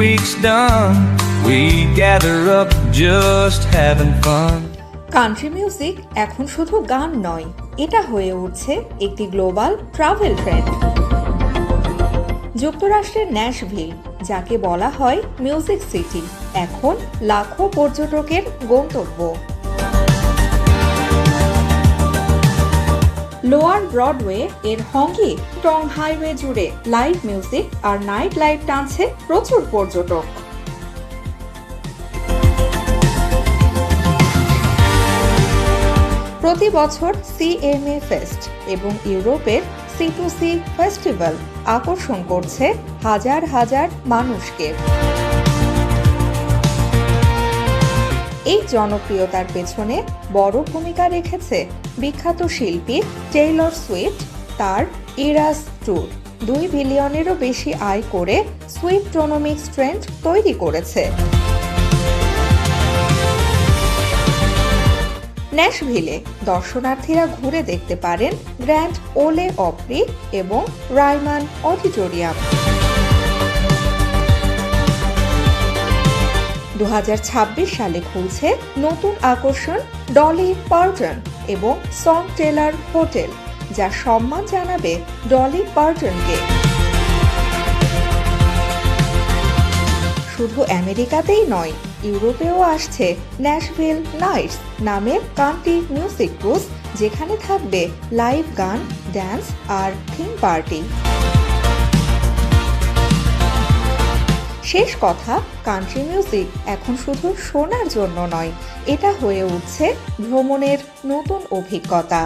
week's done, we gather up just having fun. Country music এখন শুধু গান নয়, এটা হয়ে উঠছে একটি গ্লোবাল ট্রাভেল ট্রেন্ড। যুক্তরাষ্ট্রের ন্যাশভিল, যাকে বলা হয় মিউজিক সিটি, এখন লাখো পর্যটকের গন্তব্য। লোয়ার ব্রডওয়ে এর হংকি টং হাইওয়ে জুড়ে লাইভ মিউজিক আর নাইট লাইফ টানছে প্রচুর পর্যটক। প্রতি বছর CMA ফেস্ট এবং ইউরোপের C2C ফেস্টিভ্যাল আকর্ষণ করছে হাজার হাজার মানুষকে। এই জনপ্রিয়তার পেছনে বড় ভূমিকা রেখেছে বিখ্যাত শিল্পী টেইলর সুইফট। তার ইরাস ট্যুর 2 বিলিয়নেরও বেশি আয় করে সুইফটোনমিক্স ট্রেন্ড তৈরি করেছে। ন্যাশভিলে দর্শনার্থীরা ঘুরে দেখতে পারেন গ্র্যান্ড ওলে অপরি এবং রাইমান অডিটোরিয়াম। 2026 সালে খুলছে নতুন আকর্ষণ ডলি পার্টন এবং সং টেলার হোটেল, যা সম্মান জানাবে ডলি পার্টনকে। শুধু আমেরিকাতেই নয়, ইউরোপেও আসছে ন্যাশভিল নাইটস নামের কান্ট্রি মিউজিক ক্রুজ, যেখানে থাকবে লাইভ গান, ড্যান্স আর থিম পার্টি। শেষ কথা, কান্ট্রি মিউজিক এখন শুধু শোনার জন্য নয়, এটা হয়ে উঠছে ভ্রমণের নতুন অভিজ্ঞতা।